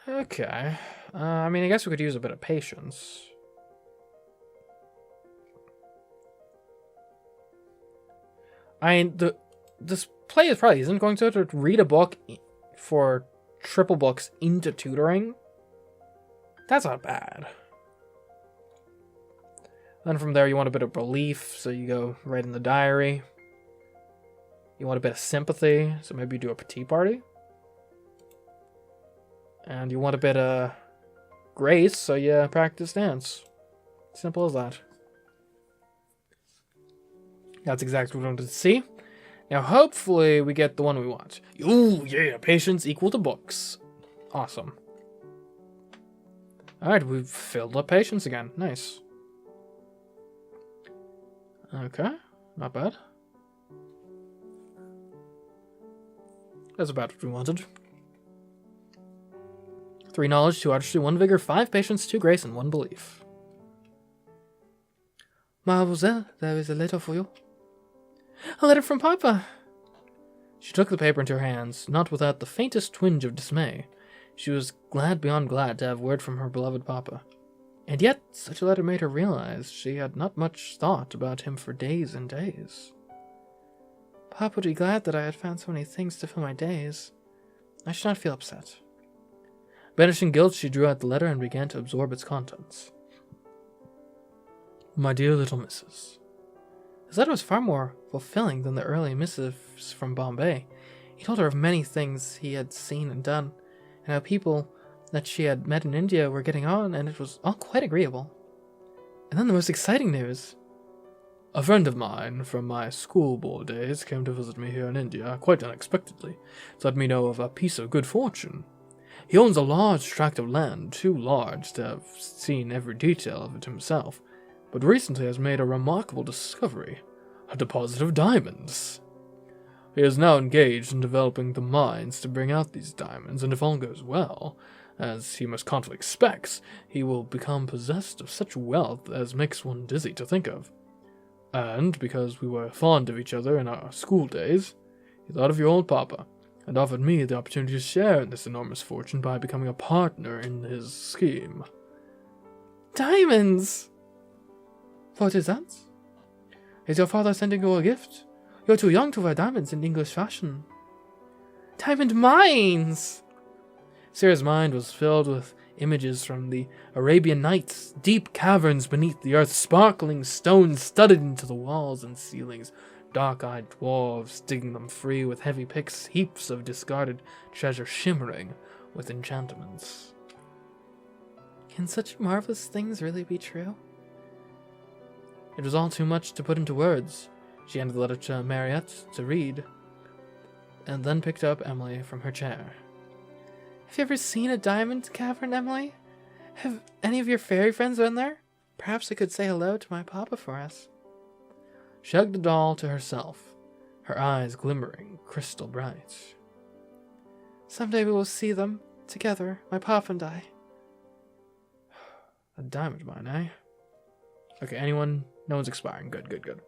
Okay. I mean, I guess we could use a bit of patience. I mean, this play is probably isn't going to read a book for triple books into tutoring. That's not bad. Then from there, you want a bit of relief, so you go right in the diary. You want a bit of sympathy, so maybe you do a tea party. And you want a bit of grace, so you practice dance. Simple as that. That's exactly what I wanted to see. Now, hopefully, we get the one we want. Ooh, yeah, patience equal to books. Awesome. Alright, we've filled up patience again. Nice. Okay, not bad. That's about what we wanted. 3 knowledge, 2 artistry, 1 vigor, 5 patience, 2 grace, and 1 belief. Mademoiselle, there is a letter for you. A letter from Papa. She took the paper into her hands, not without the faintest twinge of dismay. She was glad beyond glad to have word from her beloved Papa. And yet, such a letter made her realize she had not much thought about him for days and days. Papa would be glad that I had found so many things to fill my days. I should not feel upset. Banishing guilt, she drew out the letter and began to absorb its contents. My dear little missus. His letter was far more fulfilling than the early missives from Bombay. He told her of many things he had seen and done, and how people that she had met in India were getting on, and it was all quite agreeable. And then the most exciting news. A friend of mine from my schoolboy days came to visit me here in India, quite unexpectedly, to let me know of a piece of good fortune. He owns a large tract of land, too large to have seen every detail of it himself, but recently has made a remarkable discovery, a deposit of diamonds. He is now engaged in developing the mines to bring out these diamonds, and if all goes well, as he most confidently expects, he will become possessed of such wealth as makes one dizzy to think of. And, because we were fond of each other in our school days, he thought of your old Papa, and offered me the opportunity to share in this enormous fortune by becoming a partner in his scheme. Diamonds! What is that? Is your father sending you a gift? You're too young to wear diamonds in English fashion. Diamond mines! Sarah's mind was filled with images from the Arabian Nights, deep caverns beneath the earth, sparkling stones studded into the walls and ceilings, dark-eyed dwarves digging them free with heavy picks, heaps of discarded treasure shimmering with enchantments. Can such marvelous things really be true? It was all too much to put into words. She handed the letter to Mariette to read, and then picked up Emily from her chair. Have you ever seen a diamond cavern, Emily? Have any of your fairy friends been there? Perhaps I could say hello to my Papa for us. She hugged the doll to herself, her eyes glimmering crystal bright. Someday we will see them, together, my Papa and I. A diamond mine, eh? Okay, anyone? No one's expiring. Good, good, good.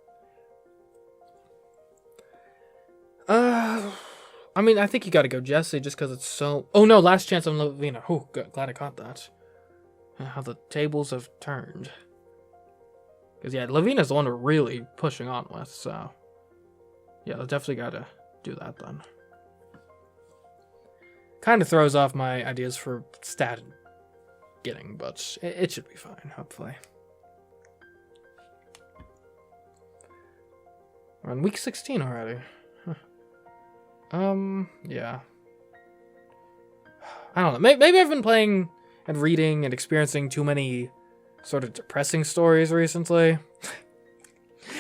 I mean, I think you gotta go Jesse just because it's so... Oh no, last chance on Lavina. Oh, good. Glad I caught that. How the tables have turned. Because, yeah, Lavina's the one we're really pushing on with, so... Yeah, definitely gotta do that then. Kind of throws off my ideas for stat getting, but it should be fine, hopefully. We're on week 16 already. Yeah. I don't know. Maybe I've been playing and reading and experiencing too many sort of depressing stories recently.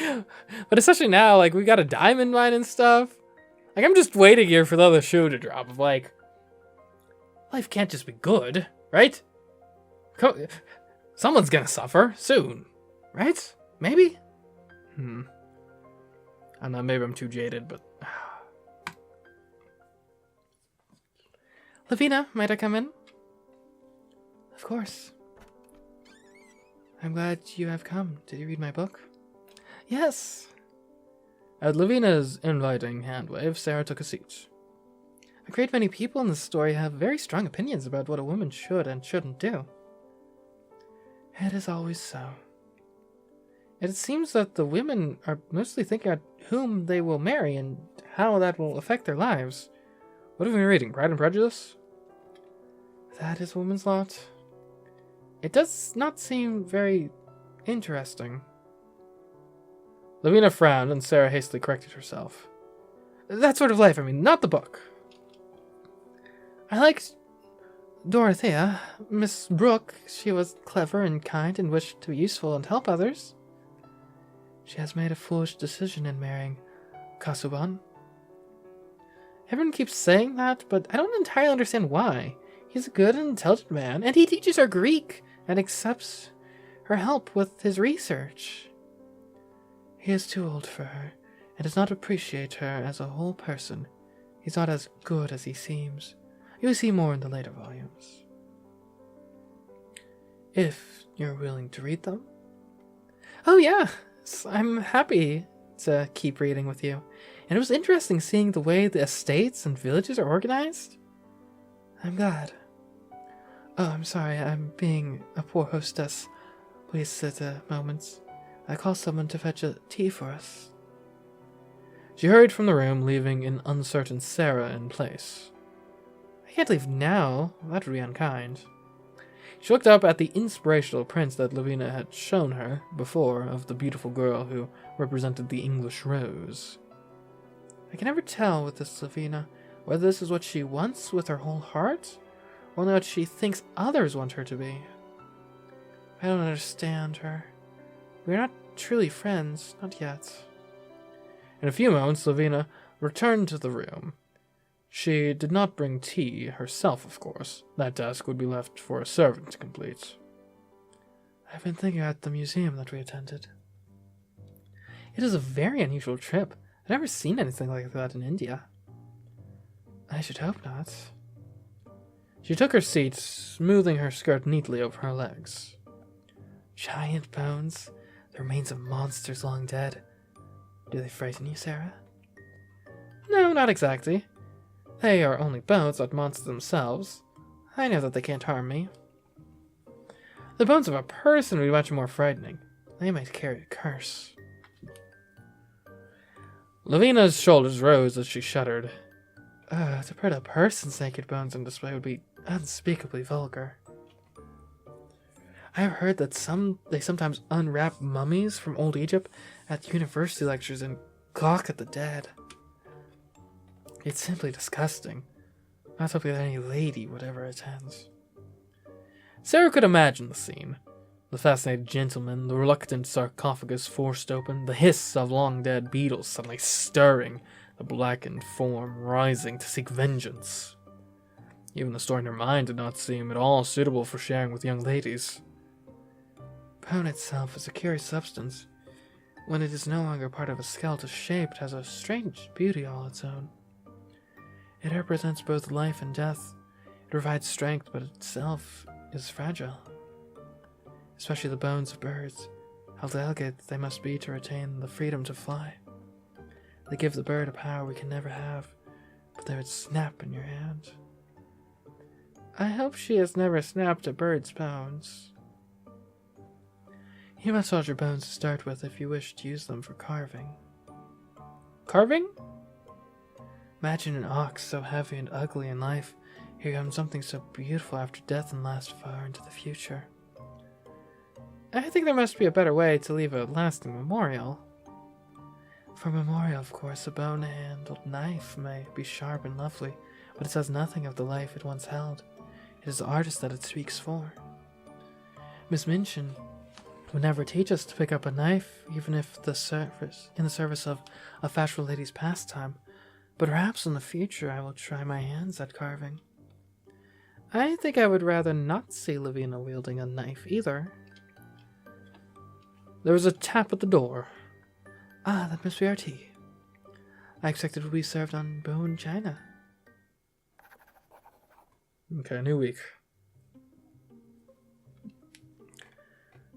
But especially now, like, we got a diamond mine and stuff. Like, I'm just waiting here for the other shoe to drop of, like, life can't just be good, right? Someone's gonna suffer soon, right? Maybe? I don't know, maybe I'm too jaded, but... Lavina, might I come in? Of course. I'm glad you have come. Did you read my book? Yes. At Lavina's inviting hand wave, Sarah took a seat. A great many people in this story have very strong opinions about what a woman should and shouldn't do. It is always so. It seems that the women are mostly thinking about whom they will marry and how that will affect their lives. What have we been reading? Pride and Prejudice? That is woman's lot. It does not seem very interesting. Lavina frowned and Sara hastily corrected herself. That sort of life, I mean, not the book. I liked Dorothea. Miss Brooke, she was clever and kind and wished to be useful and help others. She has made a foolish decision in marrying Casaubon. Everyone keeps saying that, but I don't entirely understand why. He's a good and intelligent man, and he teaches her Greek and accepts her help with his research. He is too old for her, and does not appreciate her as a whole person. He's not as good as he seems. You'll see more in the later volumes. If you're willing to read them. Oh yeah, I'm happy to keep reading with you. And it was interesting seeing the way the estates and villages are organized. I'm glad. Oh, I'm sorry, I'm being a poor hostess. Please sit a moment. I call someone to fetch a tea for us. She hurried from the room, leaving an uncertain Sara in place. I can't leave now. That would be unkind. She looked up at the inspirational prints that Lavina had shown her before of the beautiful girl who represented the English rose. I can never tell with this Lavina whether this is what she wants with her whole heart, or only what she thinks others want her to be. I don't understand her. We're not truly friends, not yet. In a few moments, Lavina returned to the room. She did not bring tea herself, of course. That task would be left for a servant to complete. I've been thinking about the museum that we attended. It is a very unusual trip. I've never seen anything like that in India. I should hope not. She took her seat, smoothing her skirt neatly over her legs. Giant bones, the remains of monsters long dead. Do they frighten you, Sara? No, not exactly. They are only bones, not monsters themselves. I know that they can't harm me. The bones of a person would be much more frightening. They might carry a curse. Lavina's shoulders rose as she shuddered. To put a person's naked bones on display would be unspeakably vulgar. I have heard that they sometimes unwrap mummies from old Egypt at university lectures and gawk at the dead. It's simply disgusting. Not something that any lady would ever attend. Sara could imagine the scene. The fascinated gentleman, the reluctant sarcophagus forced open, the hiss of long-dead beetles suddenly stirring, the blackened form rising to seek vengeance. Even the story in her mind did not seem at all suitable for sharing with young ladies. Bone itself is a curious substance. When it is no longer part of a skeletal shape, it has a strange beauty all its own. It represents both life and death. It provides strength, but itself is fragile. Especially the bones of birds. How delicate they must be to retain the freedom to fly. They give the bird a power we can never have, but they would snap in your hand. I hope she has never snapped a bird's bones. You must hold your bones to start with if you wish to use them for carving. Carving? Imagine an ox so heavy and ugly in life, here comes something so beautiful after death and lasts far into the future. I think there must be a better way to leave a lasting memorial. For memorial, of course, a bone-handled knife may be sharp and lovely, but it says nothing of the life it once held. It is the artist that it speaks for. Miss Minchin would never teach us to pick up a knife, even if in the service of a fashionable lady's pastime, but perhaps in the future I will try my hands at carving. I think I would rather not see Lavina wielding a knife either. There was a tap at the door. Ah, that must be our tea. I expected it would be served on bone china. Okay, new week.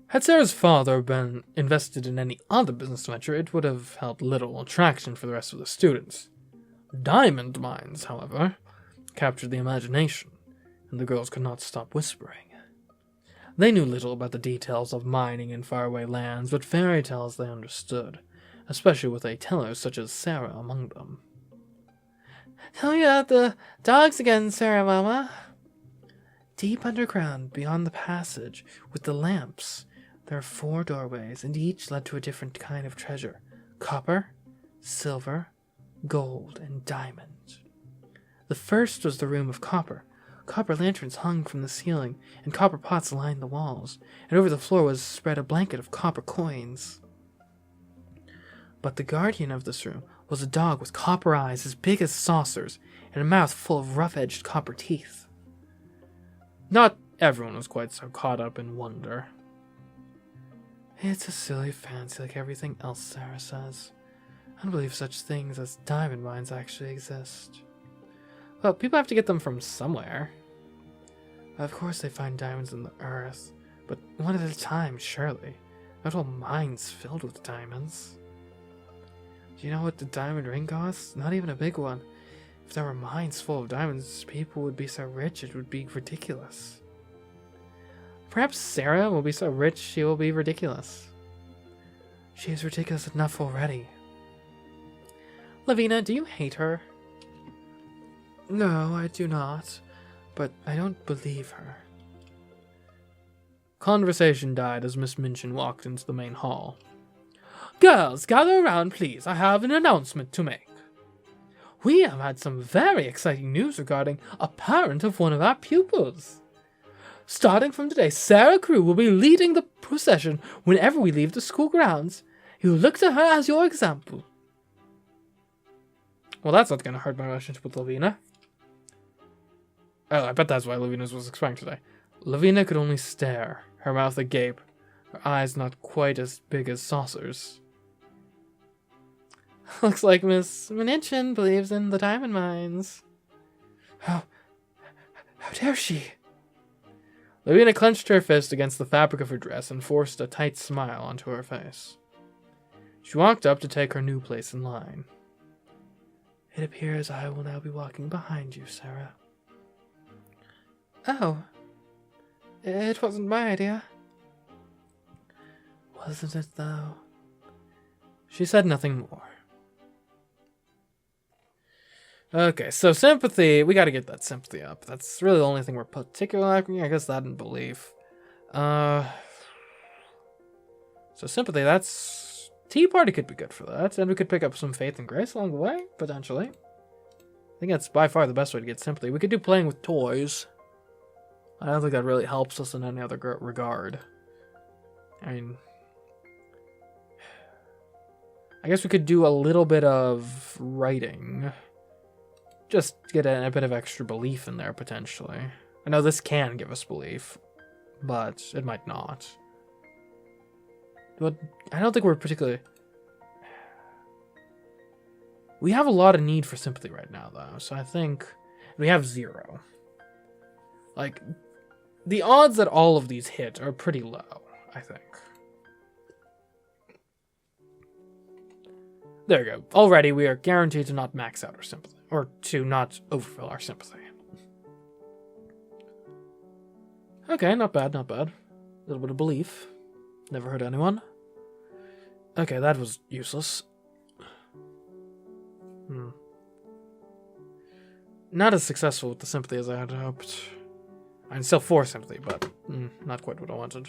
Had Sara's father been invested in any other business venture, it would have held little attraction for the rest of the students. Diamond mines, however, captured the imagination, and the girls could not stop whispering. They knew little about the details of mining in faraway lands, but fairy tales they understood, especially with a teller such as Sara among them. "Tell me about the dogs again, Sara, Mama." Deep underground, beyond the passage, with the lamps, there are 4 doorways, and each led to a different kind of treasure: copper, silver, gold, and diamond. The first was the room of copper. Copper lanterns hung from the ceiling, and copper pots lined the walls, and over the floor was spread a blanket of copper coins. But the guardian of this room was a dog with copper eyes as big as saucers, and a mouth full of rough-edged copper teeth. Not everyone was quite so caught up in wonder. "It's a silly fancy like everything else," Sara says. "I don't believe such things as diamond mines actually exist." "Well, people have to get them from somewhere." "Of course they find diamonds in the earth, but one at a time, surely. Not whole mines filled with diamonds." "Do you know what the diamond ring costs? Not even a big one. If there were mines full of diamonds, people would be so rich it would be ridiculous." "Perhaps Sara will be so rich she will be ridiculous." "She is ridiculous enough already." "Lavina, do you hate her?" "No, I do not, but I don't believe her." Conversation died as Miss Minchin walked into the main hall. "Girls, gather around, please. I have an announcement to make. We have had some very exciting news regarding a parent of one of our pupils. Starting from today, Sara Crewe will be leading the procession whenever we leave the school grounds. You look to her as your example." Well, that's not going to hurt my relationship with Lavina. Oh, I bet that's why Lavina was expiring today. Lavina could only stare, her mouth agape, her eyes not quite as big as saucers. "Looks like Miss Minchin believes in the diamond mines." How dare she?" Lavina clenched her fist against the fabric of her dress and forced a tight smile onto her face. She walked up to take her new place in line. "It appears I will now be walking behind you, Sara." "Oh, it wasn't my idea." "Wasn't it, though?" She said nothing more. Okay, so sympathy, we gotta get that sympathy up. That's really the only thing we're particularly lacking. I guess that and belief. So sympathy, that's... Tea party could be good for that, and we could pick up some faith and grace along the way, potentially. I think that's by far the best way to get sympathy. We could do playing with toys. I don't think that really helps us in any other regard. I mean... I guess we could do a little bit of writing. Just get a bit of extra belief in there, potentially. I know this can give us belief, but it might not. But I don't think we're particularly... We have a lot of need for sympathy right now, though, so I think we have 0. Like, the odds that all of these hit are pretty low, I think. There we go. Already, we are guaranteed to not max out our sympathy. Or to not overfill our sympathy. Okay, not bad, not bad. A little bit of belief. Never hurt anyone. Okay, that was useless. Not as successful with the sympathy as I had hoped. I'm still for sympathy, but not quite what I wanted.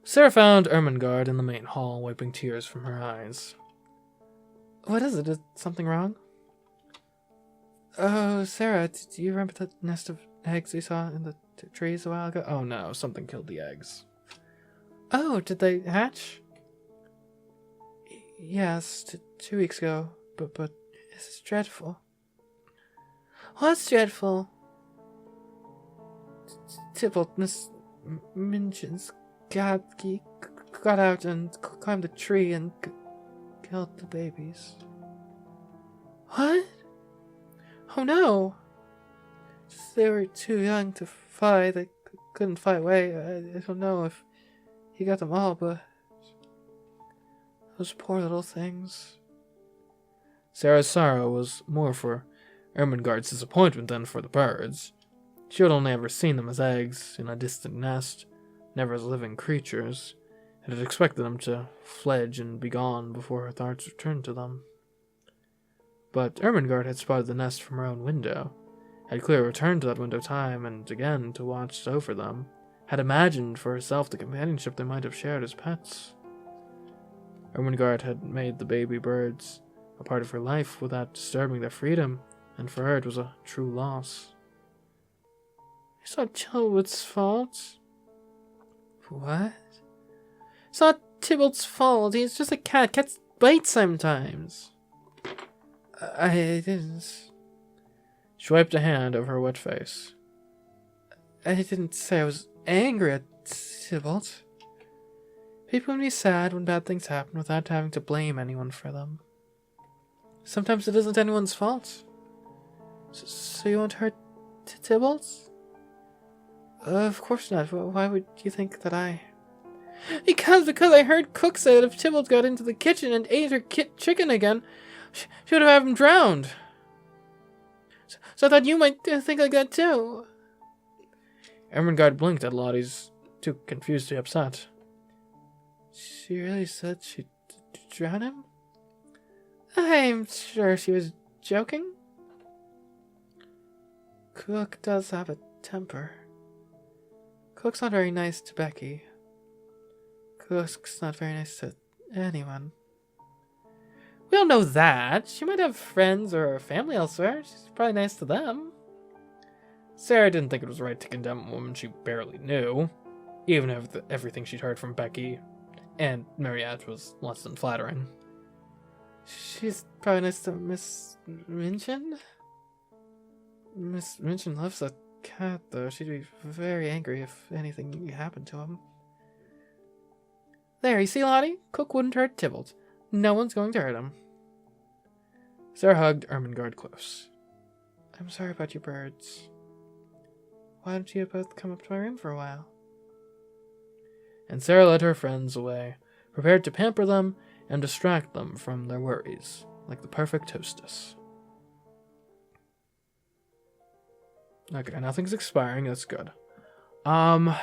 Sara found Ermengarde in the main hall, wiping tears from her eyes. "What is it? Is something wrong?" "Oh, Sara, do you remember that nest of eggs we saw in the trees a while ago?" "Oh no, something killed the eggs." "Oh, did they hatch?" "Yes, 2 weeks ago, but it's dreadful." "What's dreadful?" "Tybalt, Miss Minchin's cat got out and climbed the tree and killed the babies." "What? Oh no!" "They were too young to fight. They couldn't fight away. I don't know if he got them all, but those poor little things. Sara's sorrow was more for Ermengarde's disappointment than for the birds. She had only ever seen them as eggs in a distant nest, never as living creatures, and had expected them to fledge and be gone before her thoughts returned to them. But Ermengarde had spotted the nest from her own window, had clearly returned to that window time and again to watch over them, had imagined for herself the companionship they might have shared as pets. Ermengarde had made the baby birds a part of her life without disturbing their freedom, and for her it was a true loss. It's not Tybalt's fault. What? It's not Tybalt's fault. He's just a cat. Cats bite sometimes. I didn't. She wiped a hand over her wet face. I didn't say I was angry at Tybalt. People can be sad when bad things happen without having to blame anyone for them. Sometimes it isn't anyone's fault. So you won't hurt Tybalt? Of course not. Why would you think that I... Because I heard Cook say that if Tybalt got into the kitchen and ate her chicken again, she would have him drowned. So I thought you might think like that too. Ermengarde blinked at Lottie's, too confused to be upset. She really said she'd drown him? I'm sure she was joking. Cook does have a temper. Cook's not very nice to Becky. Cook's not very nice to anyone. We don't know that. She might have friends or family elsewhere. She's probably nice to them. Sara didn't think it was right to condemn a woman she barely knew, even if everything she'd heard from Becky and Mariette was less than flattering. She's probably nice to Miss Minchin? Miss Minchin loves a cat, though. She'd be very angry if anything happened to him. There, you see, Lottie? Cook wouldn't hurt Tybalt. No one's going to hurt him. Sara hugged Ermengarde close. I'm sorry about your birds. Why don't you both come up to my room for a while? And Sara led her friends away, prepared to pamper them and distract them from their worries, like the perfect hostess. Okay, nothing's expiring, that's good. Only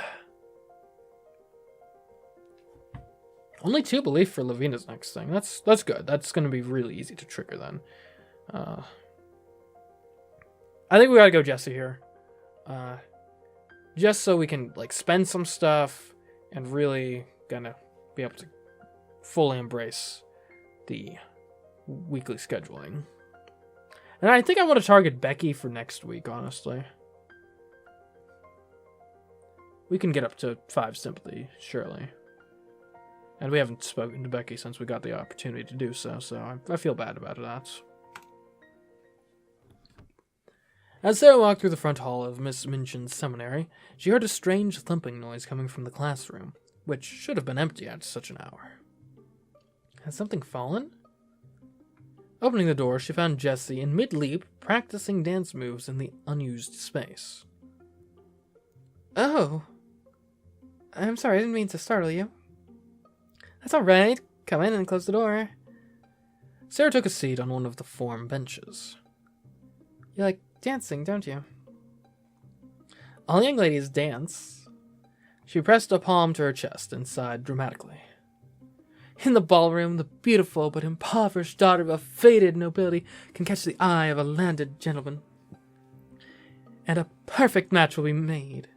2 belief for Lavina's next thing. That's good. That's going to be really easy to trigger then. I think we gotta go Jesse here. Just so we can like spend some stuff and really gonna be able to fully embrace the weekly scheduling. And I think I want to target Becky for next week, honestly. We can get up to 5 sympathy, surely. And we haven't spoken to Becky since we got the opportunity to do so, so I feel bad about that. As Sara walked through the front hall of Miss Minchin's seminary, she heard a strange thumping noise coming from the classroom, which should have been empty at such an hour. Has something fallen? Opening the door, she found Jessie in mid-leap, practicing dance moves in the unused space. Oh. I'm sorry, I didn't mean to startle you. That's alright. Come in and close the door. Sara took a seat on one of the form benches. You like dancing, don't you? All young ladies dance. She pressed a palm to her chest and sighed dramatically. In the ballroom, the beautiful but impoverished daughter of a faded nobility can catch the eye of a landed gentleman. And a perfect match will be made.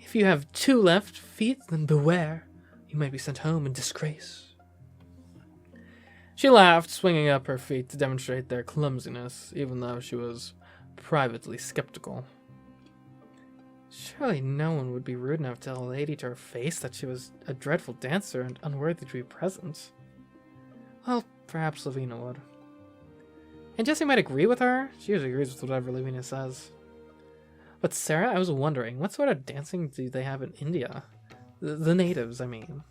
If you have 2 left feet, then beware. You may be sent home in disgrace. She laughed, swinging up her feet to demonstrate their clumsiness, even though she was privately skeptical. Surely no one would be rude enough to tell a lady to her face that she was a dreadful dancer and unworthy to be present. Well, perhaps Lavina would. And Jessie might agree with her. She usually agrees with whatever Lavina says. But Sara, I was wondering, what sort of dancing do they have in India? The natives, I mean.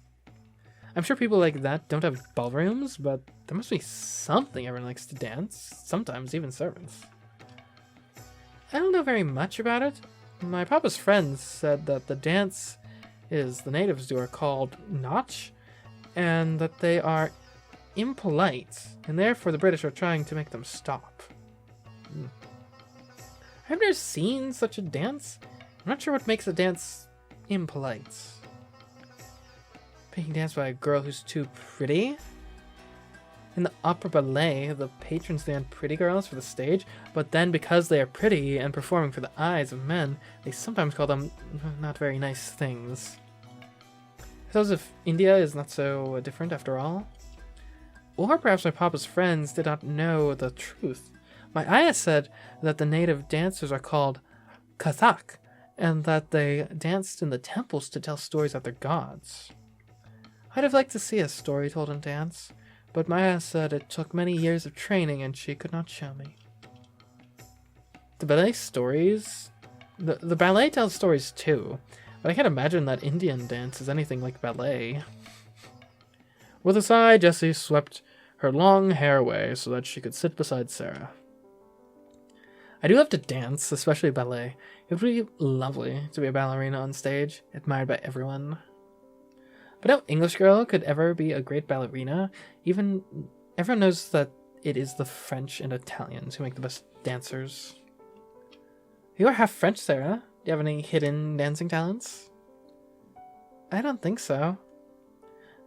I'm sure people like that don't have ballrooms, but there must be something everyone likes to dance. Sometimes even servants. I don't know very much about it. My papa's friends said that the dances the natives do are called Nach, and that they are impolite, and therefore the British are trying to make them stop. I've never seen such a dance. I'm not sure what makes a dance impolite. Being danced by a girl who's too pretty? In the opera ballet, the patrons stand pretty girls for the stage, but then because they are pretty and performing for the eyes of men, they sometimes call them not very nice things. So as if India is not so different after all. Or perhaps my papa's friends did not know the truth. My ayah said that the native dancers are called Kathak, and that they danced in the temples to tell stories of their gods. I'd have liked to see a story told in dance, but my ayah said it took many years of training and she could not show me. The ballet stories? The ballet tells stories too, but I can't imagine that Indian dance is anything like ballet. With a sigh, Jessie swept her long hair away so that she could sit beside Sara. I do love to dance, especially ballet. It would be lovely to be a ballerina on stage, admired by everyone. But no English girl could ever be a great ballerina. Even everyone knows that it is the French and Italians who make the best dancers. You are half French, Sara. Do you have any hidden dancing talents? I don't think so.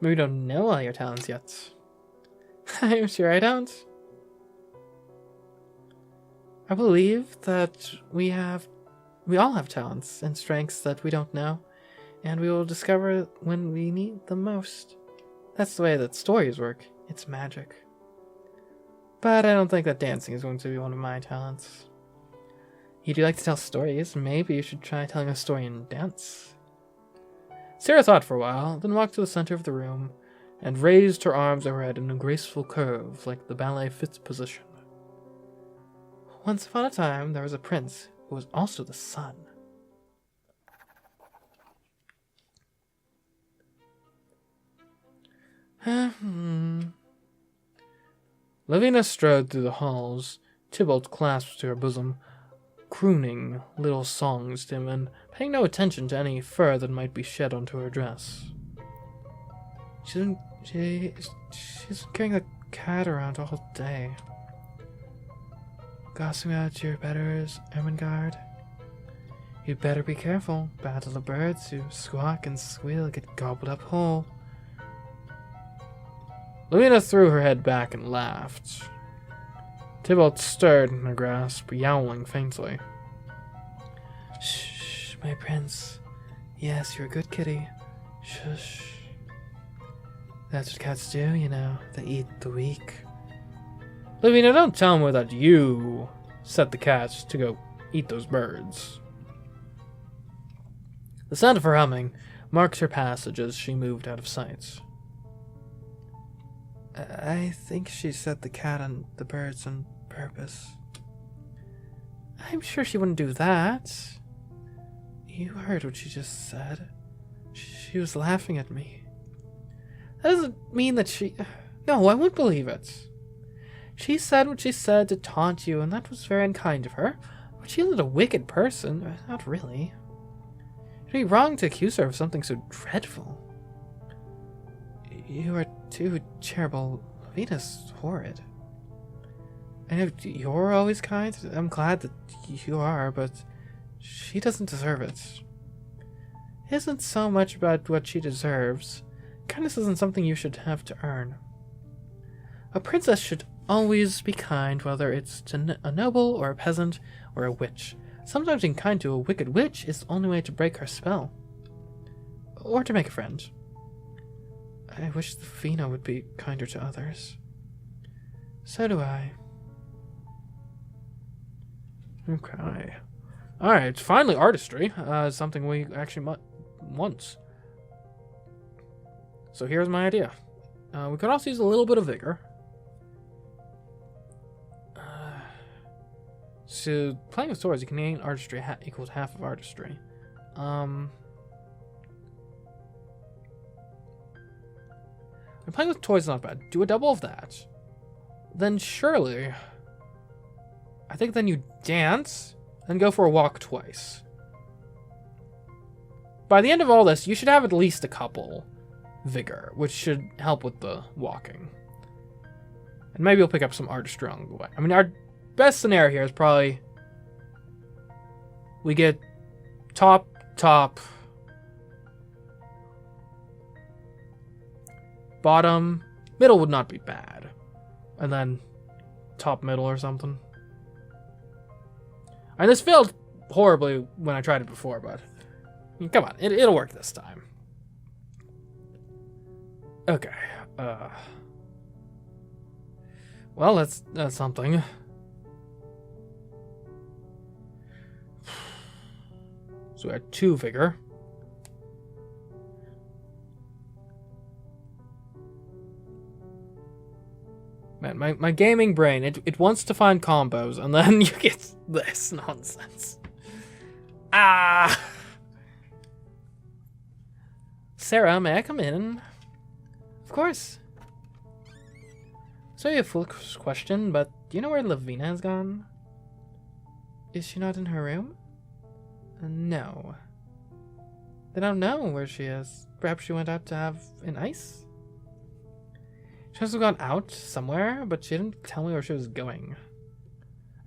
Maybe you don't know all your talents yet. I'm sure I don't. I believe that we all have talents and strengths that we don't know, and we will discover when we need them most. That's the way that stories work. It's magic. But I don't think that dancing is going to be one of my talents. You do like to tell stories. Maybe you should try telling a story in dance. Sara thought for a while, then walked to the center of the room and raised her arms overhead in a graceful curve like the ballet fits position. Once upon a time, there was a prince who was also the sun. Lavina strode through the halls, Tybalt clasped to her bosom, crooning little songs to him and paying no attention to any fur that might be shed onto her dress. She's been carrying the cat around all day. Gossiping about your betters, Ermengarde. You'd better be careful. Bad little birds who squawk and squeal get gobbled up whole. Lavina threw her head back and laughed. Tybalt stirred in her grasp, yowling faintly. Shh, my prince. Yes, you're a good kitty. Shush. That's what cats do, you know. They eat the weak. Lavina, don't tell me that you set the cats to go eat those birds. The sound of her humming marked her passage as she moved out of sight. I think she set the cat and the birds on purpose. I'm sure she wouldn't do that. You heard what she just said. She was laughing at me. That doesn't mean that she... No, I won't believe it. She said what she said to taunt you, and that was very unkind of her. But she isn't a wicked person. Not really. It'd be wrong to accuse her of something so dreadful. You are too charitable. Lavina's horrid. I know you're always kind. I'm glad that you are, but she doesn't deserve it. It isn't so much about what she deserves. Kindness isn't something you should have to earn. A princess should always be kind, whether it's to a noble or a peasant or a witch. Sometimes being kind to a wicked witch is the only way to break her spell. Or to make a friend. I wish Lavina would be kinder to others. So do I. Okay. Alright, finally artistry. Something we actually want. So here's my idea. We could also use a little bit of vigor. So, playing with swords, you can gain artistry equals half of artistry. Playing with toys is not bad. Do a double of that. Then surely... I think then you dance, then go for a walk twice. By the end of all this, you should have at least a couple vigor, which should help with the walking. And maybe we'll pick up some artistry along the way. I mean, our best scenario here is probably we get top, bottom, middle would not be bad. And then top, middle or something. And this failed horribly when I tried it before, but come on, it'll work this time. Okay. Well, that's something. So we had 2 vigor. Man, my gaming brain, it wants to find combos, and then you get this nonsense. Ah! Sarah, may I come in? Of course. Sorry a full question, but do you know where Lavina has gone? Is she not in her room? No. They don't know where she is. Perhaps she went out to have an ice? She must have gone out somewhere, but she didn't tell me where she was going.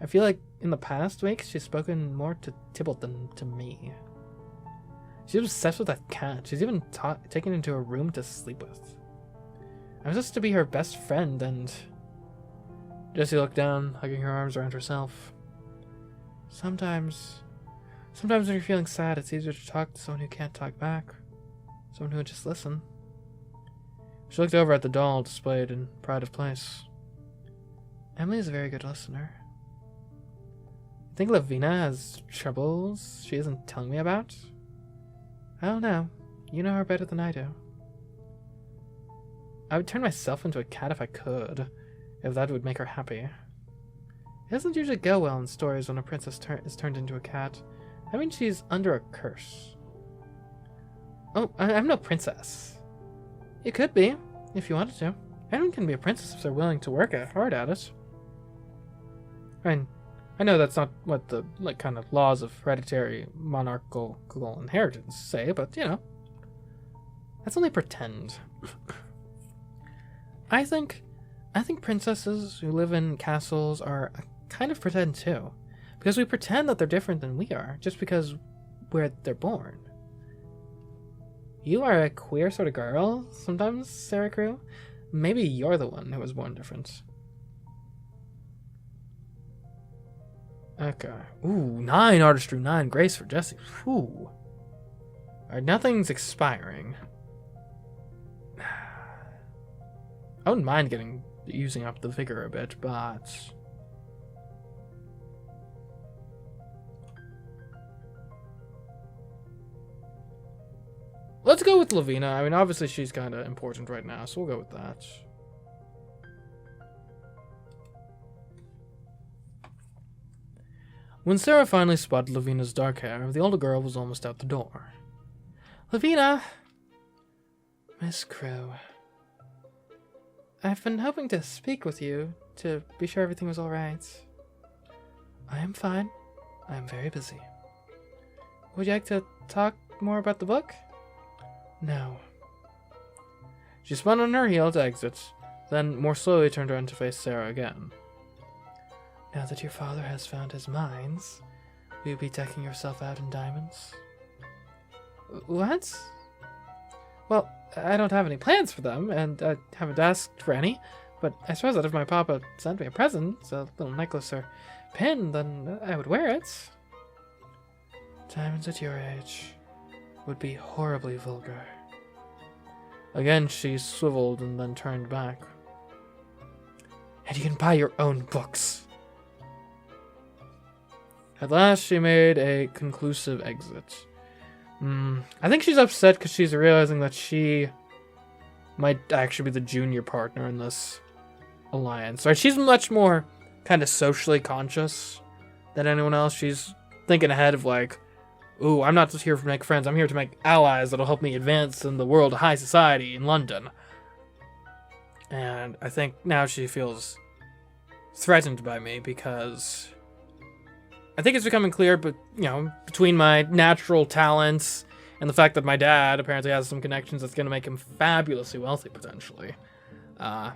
I feel like in the past week, she's spoken more to Tybalt than to me. She's obsessed with that cat. She's even taken into a room to sleep with. I'm supposed to be her best friend, and... Jessie looked down, hugging her arms around herself. Sometimes when you're feeling sad, it's easier to talk to someone who can't talk back. Someone who would just listen. She looked over at the doll displayed in pride of place. Emily is a very good listener. I think Lavina has troubles she isn't telling me about? I don't know. You know her better than I do. I would turn myself into a cat if I could, if that would make her happy. It doesn't usually go well in stories when a princess is turned into a cat. I mean, she's under a curse. Oh, I'm no princess. You could be, if you wanted to. Anyone can be a princess if they're willing to work hard at it. I know that's not what the kind of laws of hereditary monarchical inheritance say, but you know, that's only pretend. I think princesses who live in castles are kind of pretend too, because we pretend that they're different than we are just because they're born. You are a queer sort of girl sometimes, Sara Crewe. Maybe you're the one who was born different. Okay. Ooh, 9 artistry, 9 grace for Jessie. Ooh. Alright, nothing's expiring. I wouldn't mind using up the vigor a bit, but... Let's go with Lavina. I mean, obviously she's kind of important right now, so we'll go with that. When Sarah finally spotted Lavina's dark hair, the older girl was almost out the door. Lavina! Miss Crewe. I've been hoping to speak with you to be sure everything was alright. I am fine. I am very busy. Would you like to talk more about the book? No. She spun on her heel to exit, then more slowly turned around to face Sarah again. Now that your father has found his mines, will you be decking yourself out in diamonds? What? Well, I don't have any plans for them, and I haven't asked for any, but I suppose that if my papa sent me a present, a little necklace or pin, then I would wear it. Diamonds at your age would be horribly vulgar. Again, she swiveled and then turned back. And you can buy your own books. At last, she made a conclusive exit. I think she's upset because she's realizing that she might actually be the junior partner in this alliance. Right? She's much more kind of socially conscious than anyone else. She's thinking ahead of like, ooh, I'm not just here to make friends. I'm here to make allies that'll help me advance in the world of high society in London. And I think now she feels threatened by me because I think it's becoming clear, but you know, between my natural talents and the fact that my dad apparently has some connections that's going to make him fabulously wealthy potentially, that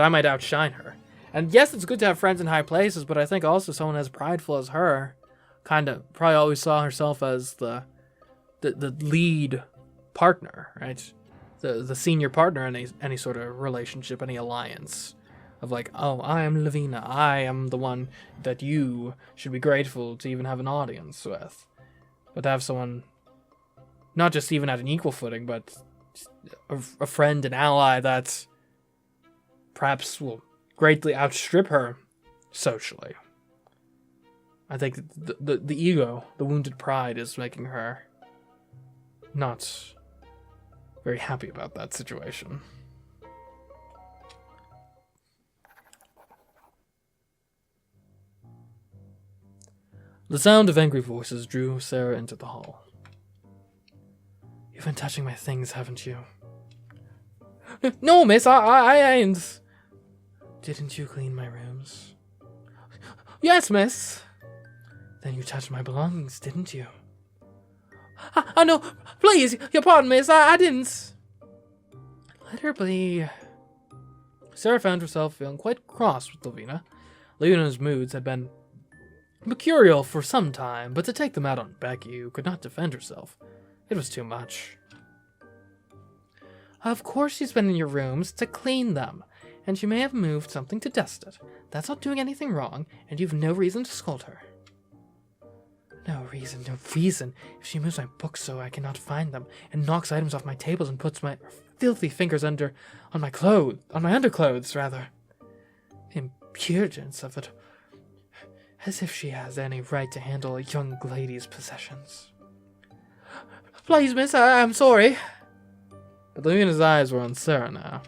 I might outshine her. And yes, it's good to have friends in high places, but I think also someone as prideful as her kind of probably always saw herself as the lead partner, right? The senior partner in any sort of relationship, any alliance. Of like, oh, I am Lavina. I am the one that you should be grateful to even have an audience with. But to have someone, not just even at an equal footing, but a friend, an ally that perhaps will greatly outstrip her socially. I think the ego, the wounded pride, is making her not very happy about that situation. The sound of angry voices drew Sara into the hall. You've been touching my things, haven't you? No, miss, I ain't. Didn't you clean my rooms? Yes, miss. Then you touched my belongings, didn't you? No, please, your pardon, miss, I didn't. Let her be. Sara found herself feeling quite cross with Lavina. Lavina's moods had been mercurial for some time, but to take them out on Becky, who could not defend herself, it was too much. Of course she's been in your rooms to clean them, and she may have moved something to dust it. That's not doing anything wrong, and you've no reason to scold her. No reason. If she moves my books so I cannot find them, and knocks items off my tables and puts my filthy fingers on my underclothes, rather. The impudence of it. As if she has any right to handle a young lady's possessions. Please, miss, I'm sorry. But Lavina's eyes were on Sara now.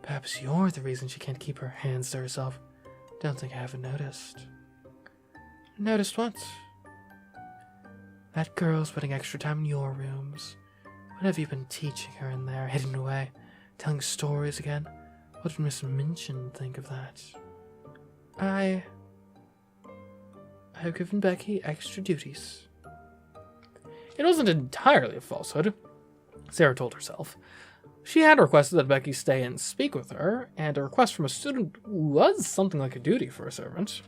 Perhaps you're the reason she can't keep her hands to herself. Don't think I haven't noticed. Noticed what? That girl's spending extra time in your rooms. What have you been teaching her in there, hidden away, telling stories again? What would Miss Minchin think of that? I have given Becky extra duties. It wasn't entirely a falsehood, Sara told herself. She had requested that Becky stay and speak with her, and a request from a student was something like a duty for a servant.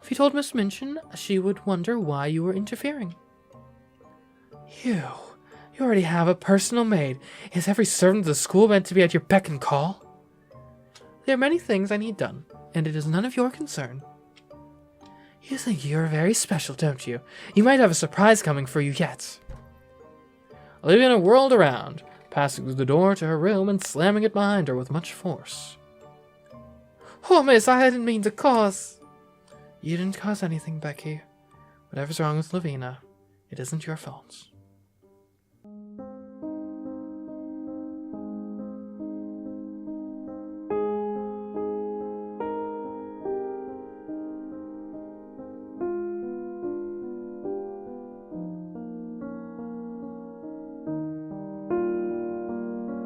If you told Miss Minchin, she would wonder why you were interfering. You already have a personal maid. Is every servant of the school meant to be at your beck and call? There are many things I need done, and it is none of your concern. You think you're very special, don't you? You might have a surprise coming for you yet. Olivia whirled around, passing through the door to her room and slamming it behind her with much force. Oh, miss, I didn't mean to cause... You didn't cause anything, Becky. Whatever's wrong with Lavina, it isn't your fault.